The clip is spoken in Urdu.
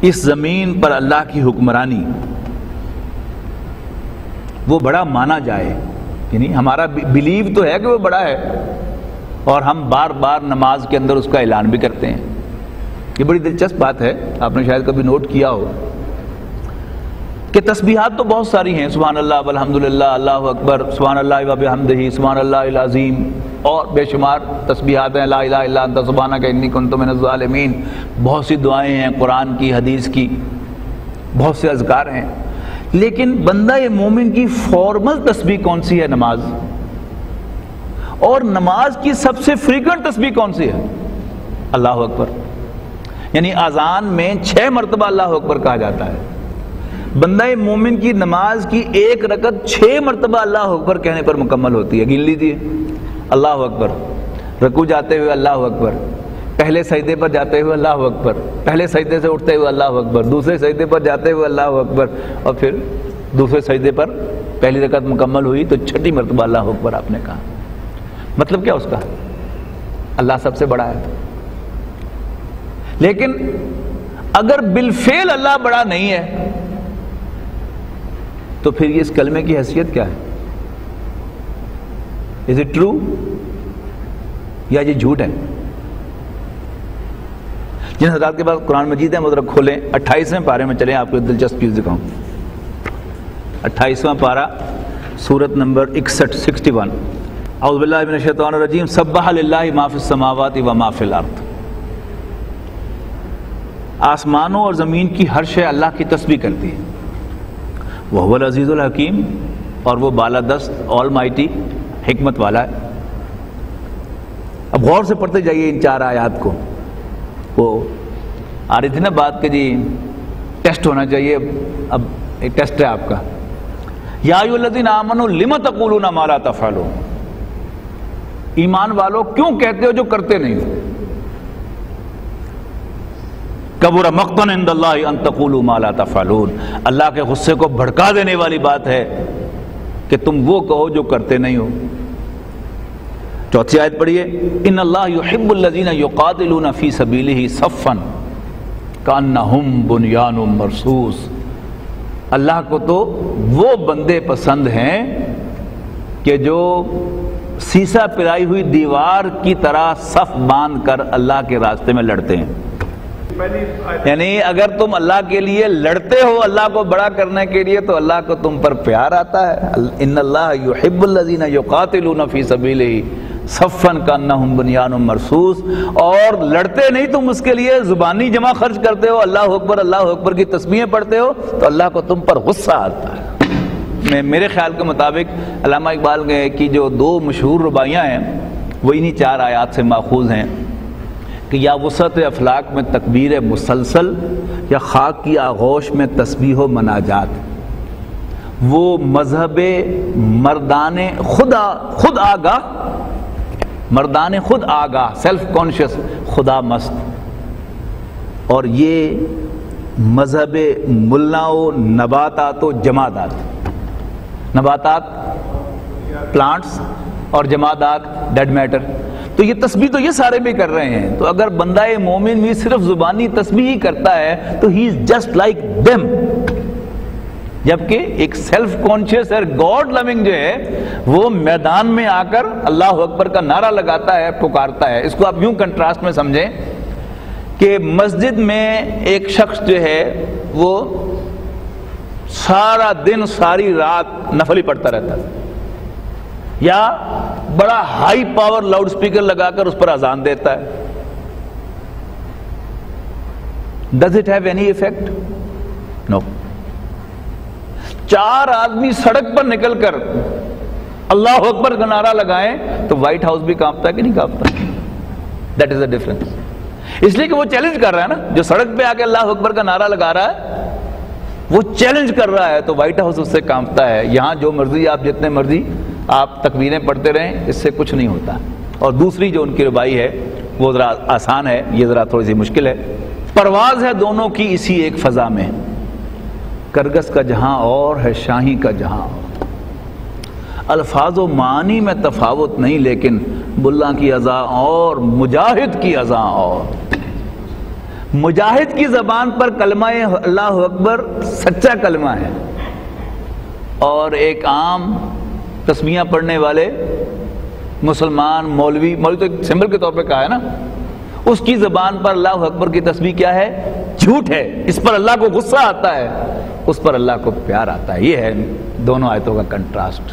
اس زمین پر اللہ کی حکمرانی وہ بڑا مانا جائے، یعنی ہمارا بلیو تو ہے کہ وہ بڑا ہے، اور ہم بار بار نماز کے اندر اس کا اعلان بھی کرتے ہیں۔ یہ بڑی دلچسپ بات ہے، آپ نے شاید کبھی نوٹ کیا ہو کہ تسبیحات تو بہت ساری ہیں، سبحان اللہ والحمدللہ، اللہ اکبر، سبحان اللہ وبحمدہ، سبحان اللہ العظیم، اور بے شمار تسبیحات ہیں، لا الہ الا انت سبحانک انی کنت من الظالمین، بہت سی دعائیں ہیں قرآن کی، حدیث کی، بہت سے اذکار ہیں۔ لیکن بندہ مومن کی فارمل تسبیح کون سی ہے؟ نماز۔ اور نماز کی سب سے فریکوینٹ تسبیح کون سی ہے؟ اللہ اکبر، یعنی اذان میں 6 مرتبہ اللہ اکبر کہا جاتا ہے۔ بندہ مومن کی نماز کی ایک رکعت 6 مرتبہ اللہ اکبر کہنے پر مکمل ہوتی ہے۔ گن لیجیے، اللہ اکبر، رکوع جاتے ہوئے اللہ اکبر، پہلے سجدے پر جاتے ہوئے اللہ اکبر، پہلے سجدے سے اٹھتے ہوئے اللہ اکبر، دوسرے سجدے پر جاتے ہوئے اللہ اکبر، اور پھر دوسرے سجدے پر پہلی رکعت مکمل ہوئی تو 6ٹھی مرتبہ اللہ اکبر آپ نے کہا۔ مطلب کیا اس کا؟ اللہ سب سے بڑا ہے۔ لیکن اگر بالفعل اللہ بڑا نہیں ہے تو پھر یہ اس کلمے کی حیثیت کیا ہے؟ از اٹ ٹرو یا یہ جھوٹ ہے؟ جن حضرات کے پاس قرآن مجید ہے وہ ذرا کھولیں، 28ویں پارے میں چلیں، آپ کو دلچسپ چیز دکھاؤں۔ 28واں پارہ، سورت نمبر 61 اعوذ باللہ من الشیطان الرجیم، سبح للہ ما فی السماوات و ما فی الارض۔ آسمانوں اور زمین کی ہر شے اللہ کی تسبیح کرتی ہے۔ وَهُوَ الْعَزِيزُ الْحَكِيمُ، اور وہ بالادست آل مائٹی حکمت والا ہے۔ اب غور سے پڑھتے جائیے ان 4 آیات کو۔ وہ آ رہی تھی نا بات کہ جی ٹیسٹ ہونا چاہیے، اب ایک ٹیسٹ ہے آپ کا۔ یا ایھا الذین آمنوا لم تقولون ما لا تفعلون، ایمان والو کیوں کہتے ہو جو کرتے نہیں ہو؟ کبر مقتا عند اللہ ان تقولوا ما لا تفعلون، اللہ کے غصے کو بھڑکا دینے والی بات ہے کہ تم وہ کہو جو کرتے نہیں ہو۔ 4تھی آیت پڑھیے، ان اللہ یحب الذین یقاتلون فی سبیلہ صفا کانہم بنیان مرصوص، اللہ کو تو وہ بندے پسند ہیں کہ جو سیسا پرائی ہوئی دیوار کی طرح صف باندھ کر اللہ کے راستے میں لڑتے ہیں۔ یعنی اگر تم اللہ کے لیے لڑتے ہو اللہ کو بڑا کرنے کے لیے تو اللہ کو تم پر پیار آتا ہے۔ ان اللہ یحب الذین یقاتلون فی سبیلہ صفا کانہم بنیان مرصوص، اور لڑتے نہیں تم اس کے لیے، زبانی جمع خرچ کرتے ہو، اللہ اکبر کی تسبیحیں پڑھتے ہو تو اللہ کو تم پر غصہ آتا ہے۔ میرے خیال کے مطابق علامہ اقبال کی جو 2 مشہور رباعیاں ہیں وہ انہی 4 آیات سے ماخوذ ہیں کہ یا وسعت افلاک میں تکبیر مسلسل، یا خاک کی آغوش میں تسبیح و مناجات۔ وہ مذہب مردان خود آگاہ، سیلف کانشیس، خدا مست، اور یہ مذہب ملا و نباتات و جمادات، نباتات پلانٹس اور جمادات ڈیڈ میٹر۔ تو یہ تسبیح تو یہ سارے بھی کر رہے ہیں، تو اگر بندہ مومن بھی صرف زبانی تسبیح ہی کرتا ہے تو ہی از جسٹ لائک دیم، جبکہ ایک سیلف کانشیس اور گاڈ لونگ جو ہے وہ میدان میں آ کر اللہ اکبر کا نعرہ لگاتا ہے، پکارتا ہے۔ اس کو آپ یوں کنٹراسٹ میں سمجھیں کہ مسجد میں ایک شخص جو ہے وہ سارا دن ساری رات نفل ہی پڑھتا رہتا ہے، یا بڑا ہائی پاور لاؤڈ سپیکر لگا کر اس پر اذان دیتا ہے۔ Does it have any effect? No. 4 آدمی سڑک پر نکل کر اللہ اکبر کا نعرہ لگائیں تو وائٹ ہاؤس بھی کانپتا ہے کہ نہیں کانپتا؟ That is a difference. اس لیے کہ وہ چیلنج کر رہا ہے نا، جو سڑک پہ آ کے اللہ اکبر کا نعرہ لگا رہا ہے وہ چیلنج کر رہا ہے تو وائٹ ہاؤس اس سے کانپتا ہے۔ یہاں جو مرضی آپ جتنے مرضی آپ تکبیریں پڑھتے رہیں، اس سے کچھ نہیں ہوتا۔ اور دوسری جو ان کی ربائی ہے وہ ذرا آسان ہے، یہ ذرا تھوڑی سی مشکل ہے۔ پرواز ہے دونوں کی اسی ایک فضا میں، کرگس کا جہاں اور ہے شاہی کا جہاں اور۔ الفاظ و معانی میں تفاوت نہیں، لیکن ملا کی اذاں اور مجاہد کی اذاں اور۔ مجاہد کی زبان پر کلمہ اللہ اکبر سچا کلمہ ہے، اور ایک عام تسمیہ پڑھنے والے مسلمان مولوی تو ایک سمبل کے طور پہ کہا ہے نا، اس کی زبان پر اللہ اکبر کی تسبیح کیا ہے؟ جھوٹ ہے۔ اس پر اللہ کو غصہ آتا ہے، اس پر اللہ کو پیار آتا ہے۔ یہ ہے دونوں آیتوں کا کنٹراسٹ۔